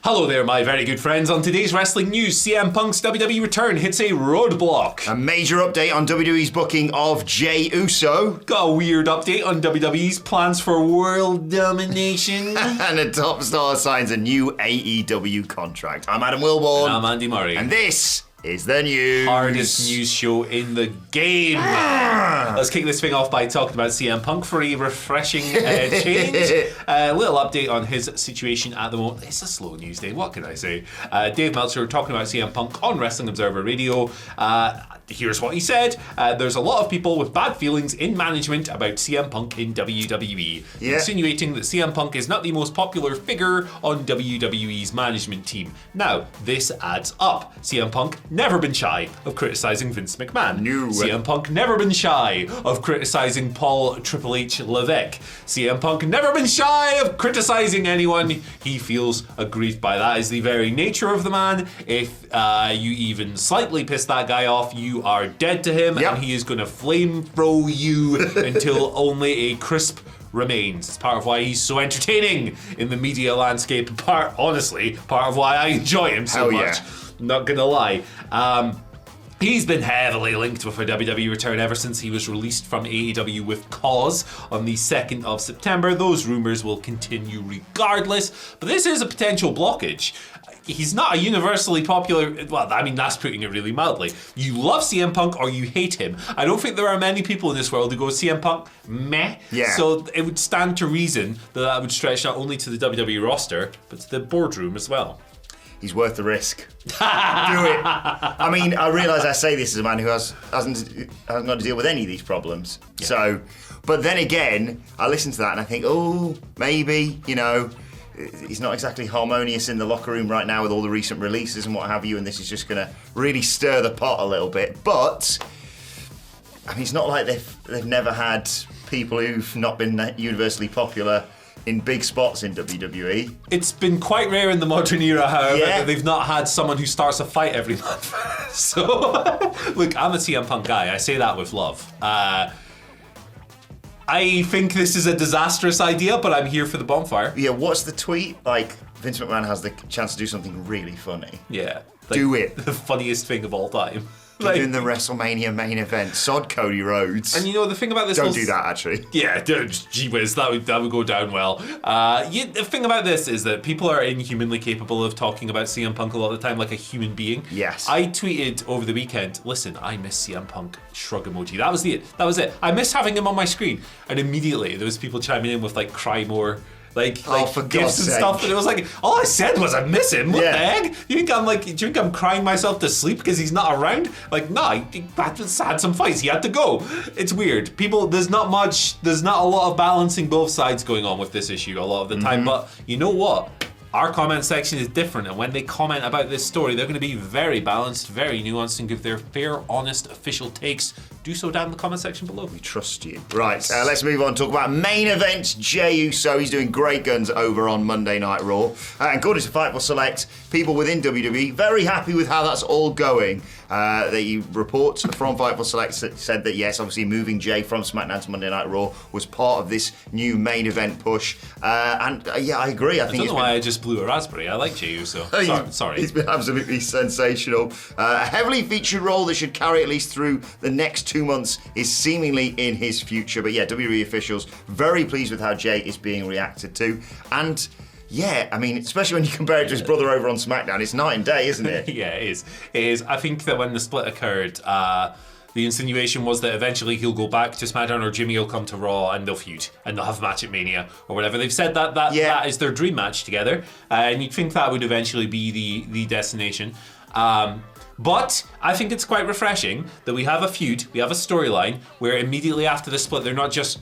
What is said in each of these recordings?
Hello there, my very good friends. On today's wrestling news, CM Punk's WWE return hits a roadblock. A major update on WWE's booking of Jey Uso. Got a weird update on WWE's plans for world domination. And a top star signs a new AEW contract. I'm Adam Wilborn. And I'm Andy Murray. And this is the news. Hardest news show in the game. Let's kick this thing off by talking about CM Punk for a refreshing change. A little update on his situation at the moment. It's a slow news day, what can I say? Dave Meltzer talking about CM Punk on Wrestling Observer Radio. Here's what he said. There's a lot of people with bad feelings in management about CM Punk in WWE. Insinuating that CM Punk is not the most popular figure on WWE's management team. Now, this adds up. CM Punk never been shy of criticising Vince McMahon. No. CM Punk never been shy of criticising Paul Triple H Levesque. CM Punk never been shy of criticising anyone he feels aggrieved by. That is the very nature of the man. If you even slightly piss that guy off, you are dead to him, and he is going to flame throw you until only a crisp remains. It's part of why he's so entertaining in the media landscape. Part of why I enjoy him so much. Not gonna lie. He's been heavily linked with a WWE return ever since he was released from AEW with Cause on the 2nd of September. Those rumours will continue regardless, but this is a potential blockage. He's not a universally popular, well, I mean, that's putting it really mildly. You love CM Punk or you hate him. I don't think there are many people in this world who go, CM Punk, meh. Yeah. So it would stand to reason that would stretch not only to the WWE roster, but to the boardroom as well. He's worth the risk. Do it. I mean, I realise I say this as a man who hasn't got to deal with any of these problems. Yeah. So, but then again, I listen to that and I think, oh, maybe, he's not exactly harmonious in the locker room right now with all the recent releases and what have you, and this is just going to really stir the pot a little bit. But, I mean, it's not like they've never had people who've not been universally popular in big spots in WWE. It's been quite rare in the modern era, however, that they've not had someone who starts a fight every month. So, look, I'm a CM Punk guy. I say that with love. I think this is a disastrous idea, but I'm here for the bonfire. Yeah, what's the tweet? Like, Vince McMahon has the chance to do something really funny. Yeah. Do it. The funniest thing of all time. Doing the WrestleMania main event. Sod Cody Rhodes. And the thing about this... Don't do that, actually. Yeah, gee whiz, that would go down well. The thing about this is that people are inhumanly capable of talking about CM Punk a lot of the time like a human being. Yes. I tweeted over the weekend, listen, I miss CM Punk, shrug emoji. That was it. I miss having him on my screen. And immediately there was people chiming in with cry more... for gifts and stuff, and it was like, all I said was I miss him. What the heck? Do you think I'm crying myself to sleep because he's not around? He had some fights. He had to go. It's weird. There's not a lot of balancing both sides going on with this issue a lot of the time. But you know what? Our comment section is different, and when they comment about this story, they're going to be very balanced, very nuanced, and give their fair, honest, official takes. Do so down in the comment section below. We trust you. Right, let's move on. Talk about main events. Jey Uso, he's doing great guns over on Monday Night Raw. And according to Fightful Select, people within WWE very happy with how that's all going. The report from Fightful Select said that yes, obviously moving Jey from SmackDown to Monday Night Raw was part of this new main event push. I agree. I don't know why I just blew a raspberry. I like Jey Uso. Sorry. He's been absolutely sensational. A heavily featured role that should carry at least through the next 2 months is seemingly in his future. But yeah, WWE officials very pleased with how Jey is being reacted to. And yeah, I mean, especially when you compare it to his brother over on SmackDown, it's night and day, isn't it? Yeah, it is. I think that when the split occurred, the insinuation was that eventually he'll go back to SmackDown or Jimmy will come to Raw and they'll feud and they'll have a match at Mania or whatever. They've said that is their dream match together, and you'd think that would eventually be the destination. But I think it's quite refreshing that we have a feud, we have a storyline where immediately after the split, they're not just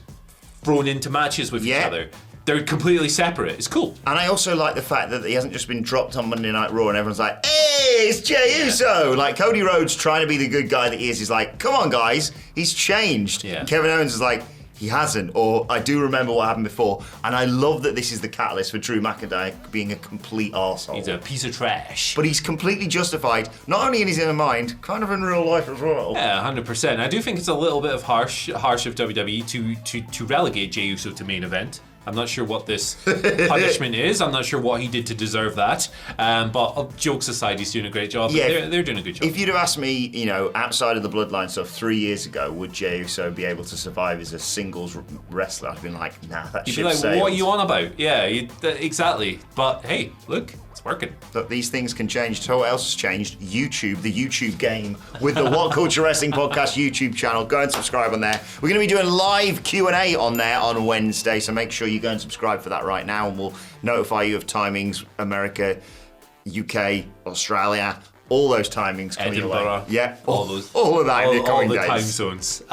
thrown into matches with each other. They're completely separate. It's cool. And I also like the fact that he hasn't just been dropped on Monday Night Raw and everyone's like, hey, it's Jey Uso. Like, Cody Rhodes trying to be the good guy that he is like, come on, guys, he's changed. Yeah. Kevin Owens is like, he hasn't, or I do remember what happened before. And I love that this is the catalyst for Drew McIntyre being a complete arsehole. He's a piece of trash. But he's completely justified, not only in his inner mind, kind of in real life as well. Yeah, 100%. I do think it's a little bit harsh of WWE to relegate Jey Uso to main event. I'm not sure what this punishment is. I'm not sure what he did to deserve that. But jokes aside, he's doing a great job. Yeah. They're doing a good job. If you'd have asked me, outside of the Bloodline stuff 3 years ago, would Jey Uso be able to survive as a singles wrestler? I'd been like, nah, that You'd ship be like, sailed. what are you on about? Yeah, exactly. But hey, look, it's working. But these things can change. So what else has changed? YouTube, the YouTube game with the What Culture Wrestling Podcast YouTube channel. Go and subscribe on there. We're going to be doing live Q&A on there on Wednesday, so make sure you go and subscribe for that right now, and we'll notify you of timings, America, UK, Australia, all those timings coming your way. Edinburgh. Yeah, all those. all of that in the coming all the days. time zones.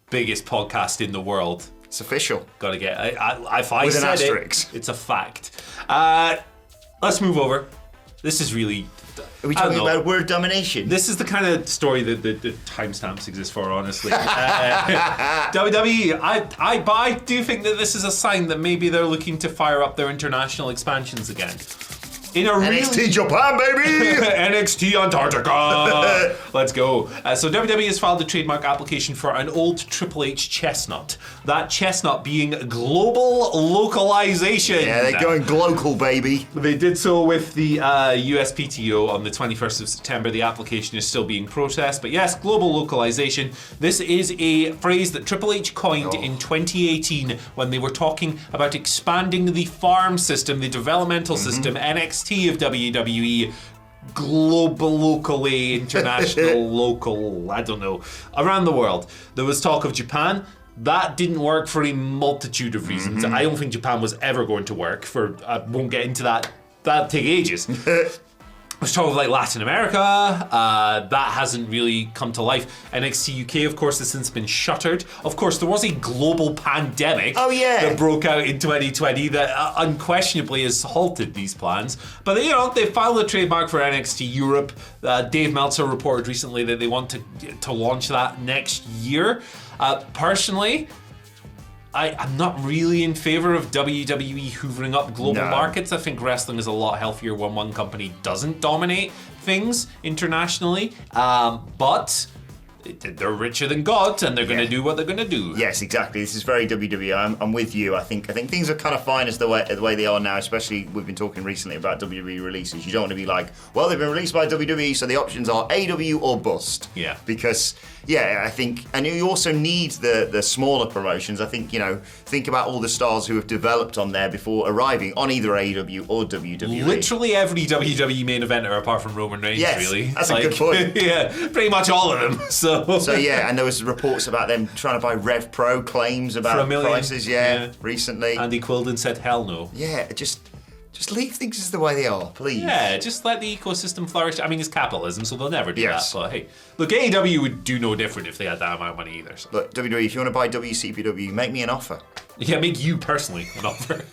Biggest podcast in the world. It's official. Got to get. If I With an said asterisk. it's a fact. Let's move over. This is really. Are we I don't talking know. about word domination? This is the kind of story that the timestamps exist for, honestly. WWE, I do think that this is a sign that maybe they're looking to fire up their international expansions again. In a NXT Japan, baby! NXT Antarctica! Let's go. So WWE has filed a trademark application for an old Triple H chestnut. That chestnut being global localization. Yeah, they're going global, baby. They did so with the USPTO on the 21st of September. The application is still being processed. But yes, global localization. This is a phrase that Triple H coined in 2018 when they were talking about expanding the farm system, the developmental system, NXT of WWE, global, locally, international, local, I don't know, around the world. There was talk of Japan. That didn't work for a multitude of reasons. I don't think Japan was ever going to work for, I won't get into that. That'd take ages. There's talk of like Latin America. That hasn't really come to life. NXT UK, of course, has since been shuttered. Of course, there was a global pandemic that broke out in 2020 that unquestionably has halted these plans. But they filed a trademark for NXT Europe. Dave Meltzer reported recently that they want to launch that next year. Personally, I'm not really in favor of WWE hoovering up global markets. I think wrestling is a lot healthier when one company doesn't dominate things internationally. But they're richer than God, and they're going to do what they're going to do. Yes, exactly. This is very WWE. I'm with you. I think things are kind of fine as the way they are now. Especially we've been talking recently about WWE releases. You don't want to be like, well, they've been released by WWE, so the options are AEW or bust. Yeah. Because I think, and you also need the smaller promotions. I think think about all the stars who have developed on there before arriving on either AEW or WWE. Literally every WWE main eventer apart from Roman Reigns, really. That's a good point. Yeah, pretty much all of them. So yeah, and there was reports about them trying to buy Rev Pro, claims about prices, recently. Andy Quildan said, hell no. Yeah, just leave things as the way they are, please. Yeah, just let the ecosystem flourish. I mean, it's capitalism, so they'll never do that. But hey, look, AEW would do no different if they had that amount of money either. So. Look, WWE, if you want to buy WCPW, make me an offer. Yeah, make you personally an offer.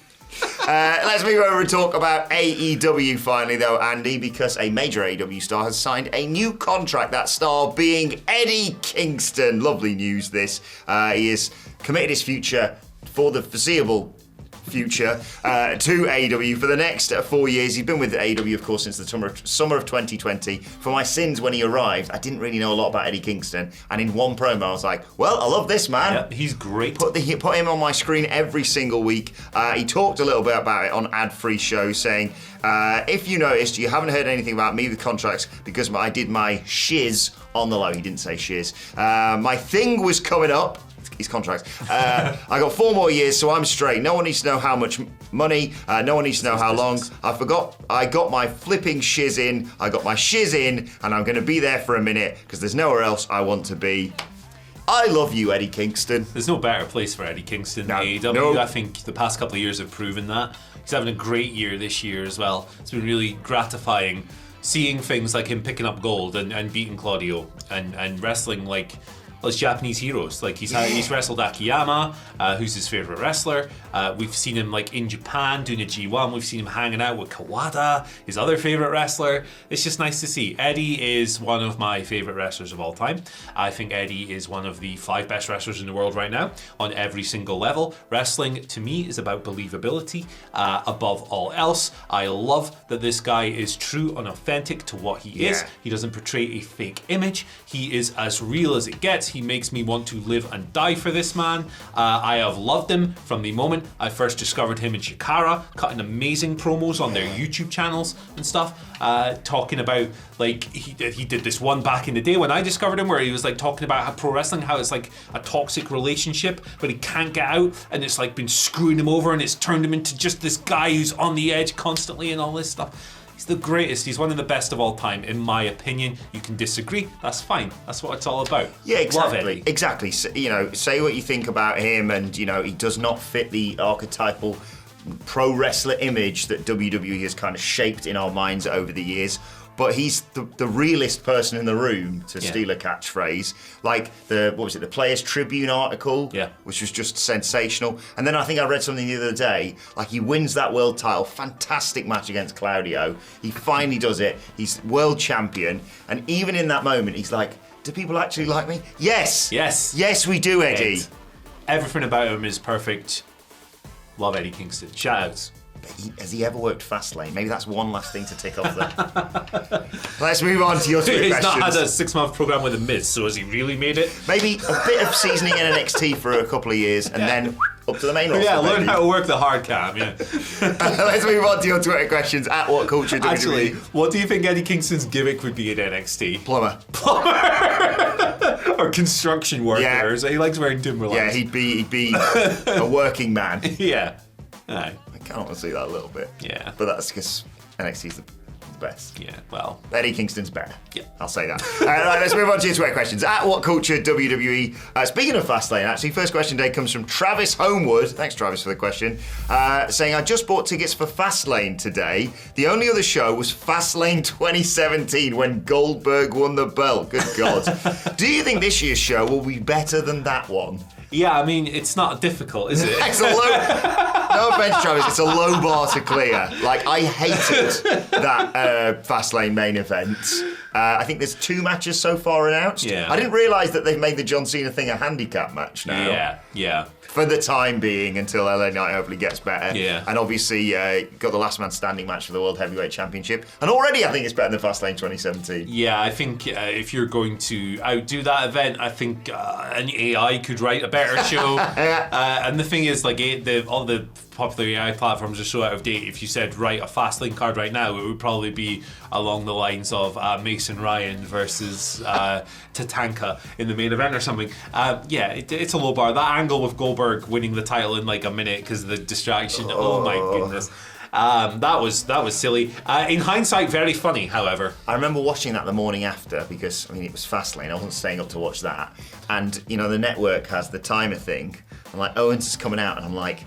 Let's move over and talk about AEW finally, though, Andy, because a major AEW star has signed a new contract. That star being Eddie Kingston. Lovely news, this. He has committed his future for the foreseeable future to AEW for the next 4 years. He's been with AEW, of course, since the summer of 2020. For my sins, when he arrived, I didn't really know a lot about Eddie Kingston, and in one promo I was like, well, I love this man. Yeah, he's great. Put him on my screen every single week. He talked a little bit about it on ad-free shows, saying, if you noticed, you haven't heard anything about me with contracts because I did my shiz on the low. He didn't say shiz. My thing was coming up. His contract. I got 4 more years, so I'm straight. No one needs to know how much money. No one needs to know how long. I got my flipping shiz in. I got my shiz in, and I'm going to be there for a minute because there's nowhere else I want to be. I love you, Eddie Kingston. There's no better place for Eddie Kingston than AEW. No. I think the past couple of years have proven that. He's having a great year this year as well. It's been really gratifying seeing things like him picking up gold and beating Claudio and wrestling like as Japanese heroes. Like he's wrestled Akiyama, who's his favorite wrestler. We've seen him like in Japan doing a G1. We've seen him hanging out with Kawada, his other favorite wrestler. It's just nice to see. Eddie is one of my favorite wrestlers of all time. I think Eddie is one of the 5 best wrestlers in the world right now on every single level. Wrestling to me is about believability above all else. I love that this guy is true and authentic to what he is. He doesn't portray a fake image. He is as real as it gets. He makes me want to live and die for this man. I have loved him from the moment I first discovered him in Chikara, cutting amazing promos on their YouTube channels and stuff, talking about, like, he did this one back in the day when I discovered him where he was like talking about how pro wrestling, how it's like a toxic relationship, but he can't get out, and it's like been screwing him over, and it's turned him into just this guy who's on the edge constantly and all this stuff. He's the greatest. He's one of the best of all time, in my opinion. You can disagree. That's fine. That's what it's all about. Yeah, exactly. Love it. Exactly. So, you know, say what you think about him, and you know, he does not fit the archetypal pro wrestler image that WWE has kind of shaped in our minds over the years. But he's the realest person in the room, to steal a catchphrase. Like the Players Tribune article, which was just sensational. And then I think I read something the other day, like he wins that world title, fantastic match against Claudio. He finally does it. He's world champion. And even in that moment, he's like, do people actually like me? Yes. Yes. Yes, we do, Eddie. Everything about him is perfect. Love Eddie Kingston. Shout outs. Has he ever worked Fastlane? Maybe that's one last thing to tick off there. Let's move on to your three He's questions. not had a 6-month program with The Miz, so has he really made it? Maybe a bit of seasoning in NXT for a couple of years, and then up to the main roster. Yeah, learn maybe. how to work the hard cam, yeah. Let's move on to your Twitter questions at What Culture WWE. Actually, what do you think Eddie Kingston's gimmick would be in NXT? Plumber. Or construction worker. Yeah. So he likes wearing Timberlands. Yeah, he'd be a working man. Yeah. Aye. I kind of want to see that a little bit. Yeah. But that's because NXT's the best. Yeah, well. Eddie Kingston's better. Yeah. I'll say that. Right, let's move on to your Twitter questions. At What Culture WWE. Speaking of Fastlane, actually, first question today comes from Travis Homewood. Thanks, Travis, for the question. Saying, I just bought tickets for Fastlane today. The only other show was Fastlane 2017 when Goldberg won the belt. Good God. Do you think this year's show will be better than that one? Yeah, I mean, it's not difficult, is it? It's a low. No offense, Travis. It's a low bar to clear. Like, I hated that Fastlane main event. I think there's 2 matches so far announced. Yeah. I didn't realise that they've made the John Cena thing a handicap match now. Yeah. For the time being, until LA Knight hopefully gets better. Yeah. And obviously, got the last man standing match for the World Heavyweight Championship. And already I think it's better than Fastlane 2017. Yeah, I think if you're going to outdo that event, I think an AI could write a better show. And the thing is, like, all the popular AI platforms are so out of date. If you said write a Fastlane card right now, it would probably be along the lines of Mason Ryan versus Tatanka in the main event or something. It's a low bar. That angle with Goldberg winning the title in like a minute because of the distraction. Oh my goodness. That was silly. In hindsight, very funny, however. I remember watching that the morning after because, I mean, it was Fastlane. I wasn't staying up to watch that. And, you know, the network has the timer thing. I'm like, Owens is coming out, and I'm like,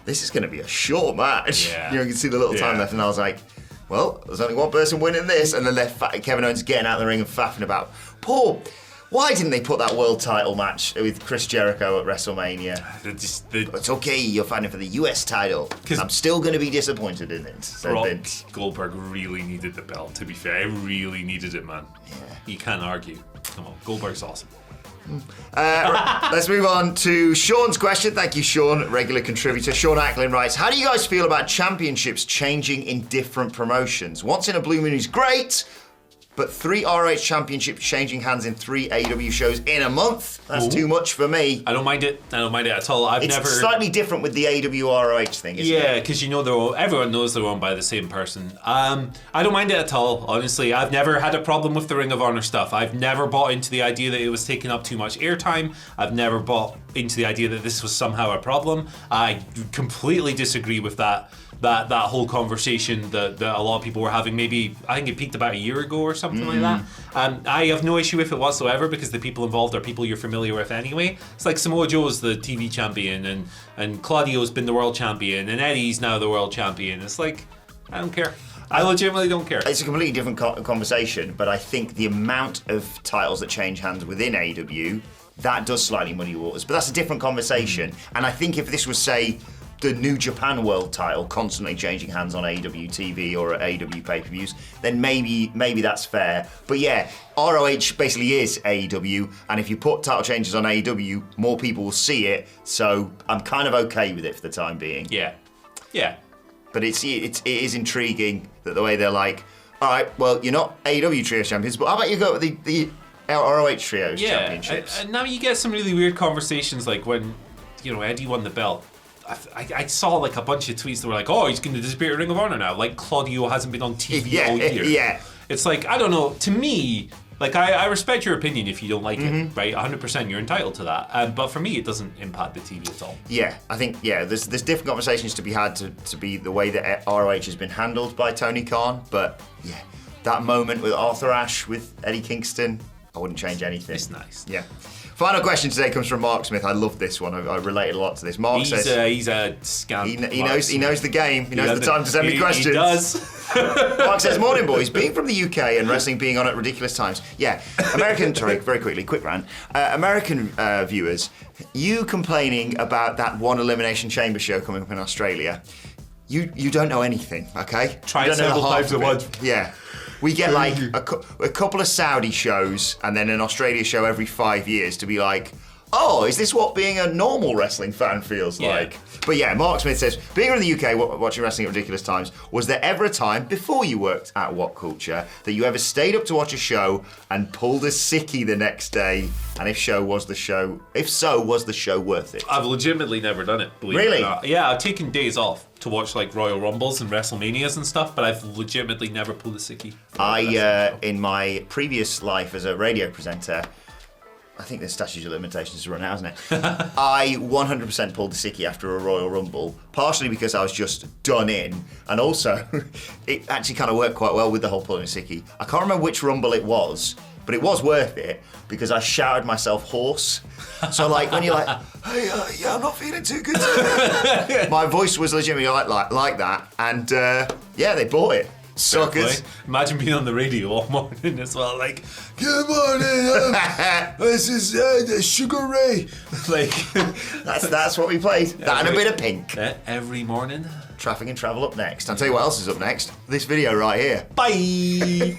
this is going to be a short match. Yeah. You know, you can see the little time left, and I was like, well, there's only one person winning this. And then Kevin Owens getting out of the ring and faffing about. Paul, why didn't they put that world title match with Chris Jericho at WrestleMania? It's okay, you're fighting for the US title. I'm still going to be disappointed in it, said Vince. Goldberg really needed the belt, to be fair. He really needed it, man. Yeah. You can't argue. Come on, Goldberg's awesome. Let's move on to Sean's question. Thank you, Sean, regular contributor. Sean Acklin writes, how do you guys feel about championships changing in different promotions? Once in a blue moon is great, but 3 ROH championships changing hands in 3 AEW shows in a month? That's too much for me. I don't mind it. I don't mind it at all. It's slightly different with the AEW ROH thing, isn't it? Yeah, because you know everyone knows they're owned by the same person. I don't mind it at all, honestly. I've never had a problem with the Ring of Honor stuff. I've never bought into the idea that it was taking up too much airtime. I've never bought into the idea that this was somehow a problem. I completely disagree with that whole conversation that a lot of people were having. Maybe, I think it peaked about a year ago or something like that. I have no issue with it whatsoever because the people involved are people you're familiar with anyway. It's like Samoa Joe's the TV champion and Claudio's been the world champion and Eddie's now the world champion. It's like, I don't care. I legitimately don't care. It's a completely different conversation, but I think the amount of titles that change hands within AEW, that does slightly muddy waters. But that's a different conversation. And I think if this was, say, the New Japan World title constantly changing hands on AEW TV or at AEW pay-per-views, then maybe that's fair. But yeah, ROH basically is AEW, and if you put title changes on AEW, more people will see it, so I'm kind of okay with it for the time being. Yeah. But it is intriguing that the way they're like, all right, well, you're not AEW Trios Champions, but how about you go with the ROH Trios Yeah, Championships. and now you get some really weird conversations, like when Eddie won the belt. I saw like a bunch of tweets that were like, "Oh, he's going to disappear at Ring of Honor now." Like Claudio hasn't been on TV all year. Yeah. It's like, I don't know. To me, like I respect your opinion if you don't like it, right? 100%, you're entitled to that. But for me, it doesn't impact the TV at all. Yeah, I think there's different conversations to be had to be the way that ROH has been handled by Tony Khan. But yeah, that moment with Arthur Ashe with Eddie Kingston, I wouldn't change anything. It's nice. Yeah. Final question today comes from Mark Smith. I love this one. I related a lot to this. Mark says he's a scamp. he knows the game. He knows the time to send me questions. He does. Mark says, morning boys, being from the UK and wrestling being on at ridiculous times. Yeah, sorry, very quickly, quick rant. American viewers, you complaining about that one Elimination Chamber show coming up in Australia, you don't know anything, okay? Try you it don't know several half times of at it. once. Yeah. We get like a couple of Saudi shows and then an Australia show every 5 years to be like, oh, is this what being a normal wrestling fan feels like? But yeah, Mark Smith says, being in the UK watching wrestling at ridiculous times, was there ever a time before you worked at What Culture that you ever stayed up to watch a show and pulled a sickie the next day? And if so, was the show worth it? I've legitimately never done it, believe Really? it or not. Yeah, I've taken days off to watch like Royal Rumbles and WrestleManias and stuff, but I've legitimately never pulled a sickie. In my previous life as a radio presenter, I think the statute of limitations has run out, hasn't it? I 100% pulled the sickie after a Royal Rumble, partially because I was just done in, and also it actually kind of worked quite well with the whole pulling a sickie. I can't remember which Rumble it was, but it was worth it because I shouted myself hoarse. So like when you're like, hey, yeah, I'm not feeling too good today. My voice was legitimately like that, and yeah, they bought it. Suckers. Imagine being on the radio all morning as well, like, Good morning, this is Sugar Ray. like That's what we played. That and a bit of Pink. every morning. Traffic and Travel up next. I'll tell you what else is up next. This video right here. Bye.